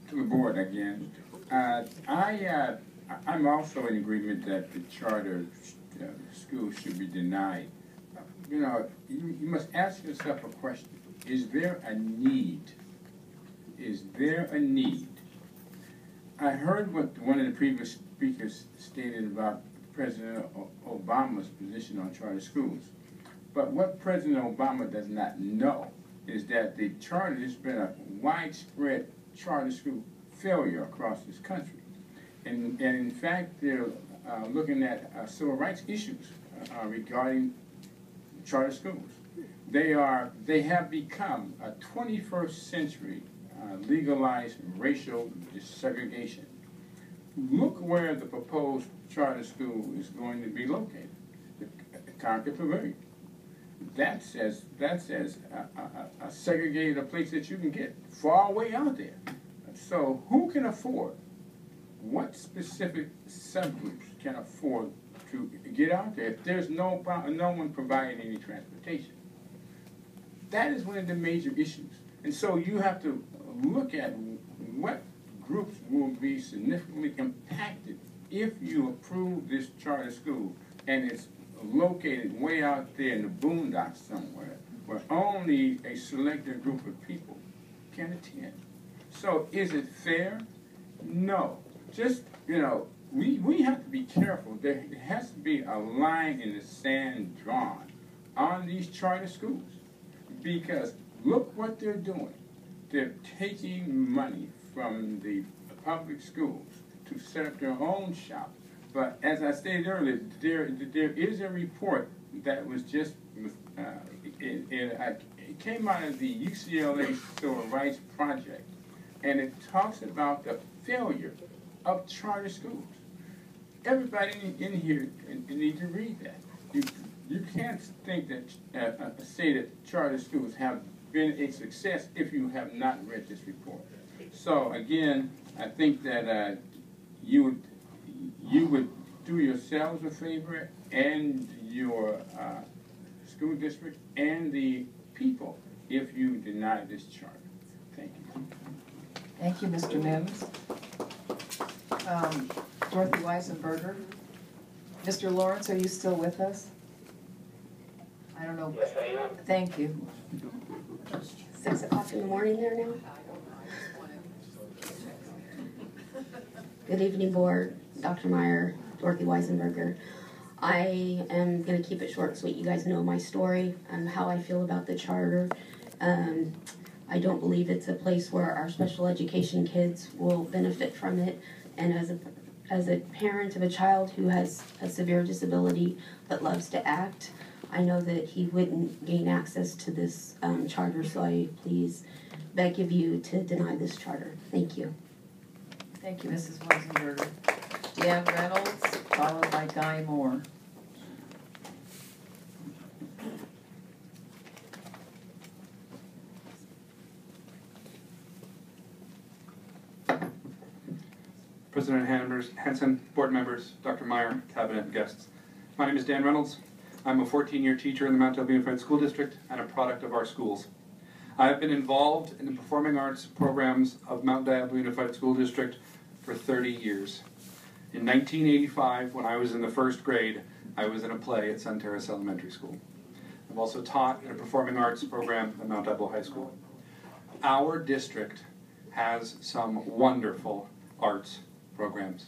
to the board again. I'm also in agreement that the charter schools should be denied. You know, you must ask yourself a question. Is there a need? Is there a need? I heard what one of the previous speakers stated about President Obama's position on charter schools. But what President Obama does not know is that the charter has been a widespread charter school failure across this country. And in fact, they're looking at civil rights issues regarding charter schools. They have become a 21st century legalized racial segregation. Look where the proposed charter school is going to be located, the Concord Pavilion. That's as a segregated a place that you can get, far away out there. So who can afford? What specific subgroups can afford to get out there if there's no one providing any transportation? That is one of the major issues. And so you have to look at what groups will be significantly impacted if you approve this charter school and it's located way out there in the boondocks somewhere where only a selected group of people can attend. So is it fair? No. Just, you know, we have to be careful. There has to be a line in the sand drawn on these charter schools, because look what they're doing. They're taking money from the public schools to set up their own shop. But as I stated earlier, there is a report that was just, it came out of the UCLA Civil Rights Project, and it talks about the failure of charter schools. Everybody in here needs to read that. You can't think that, say that charter schools have been a success if you have not read this report. So again, I think that you would do yourselves a favor and your school district and the people if you deny this charter. Thank you. Thank you, Mr. Mims. Dorothy Weisenberger. Mr. Lawrence, are you still with us? I don't know. Yes, I am. Thank you. 6 o'clock in the morning there now. Good evening, board. Dr. Meyer, Dorothy Weisenberger. I am going to keep it short and sweet. You guys know my story and how I feel about the charter. I don't believe it's a place where our special education kids will benefit from it. And as a parent of a child who has a severe disability but loves to act, I know that he wouldn't gain access to this charter, so I please beg of you to deny this charter. Thank you. Thank you, Mrs. Weisenberger. Dan Reynolds, followed by Guy Moore. President Hanson, board members, Dr. Meyer, cabinet, and guests. My name is Dan Reynolds. I'm a 14-year teacher in the Mount Delta Unified School District and a product of our schools. I have been involved in the performing arts programs of Mount Diablo Unified School District for 30 years. In 1985, when I was in the first grade, I was in a play at Sun Terrace Elementary School. I've also taught in a performing arts program at Mount Diablo High School. Our district has some wonderful arts programs.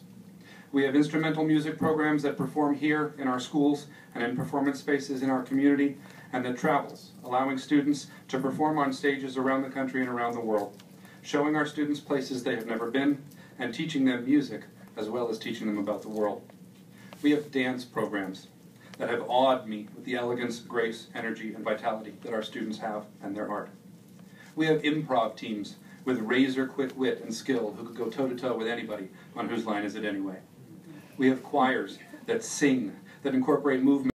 We have instrumental music programs that perform here in our schools and in performance spaces in our community, and that travels, allowing students to perform on stages around the country and around the world, showing our students places they have never been and teaching them music as well as teaching them about the world. We have dance programs that have awed me with the elegance, grace, energy, and vitality that our students have and their art. We have improv teams with razor-quick wit and skill who could go toe-to-toe with anybody on Whose Line Is It Anyway. We have choirs that sing, that incorporate movement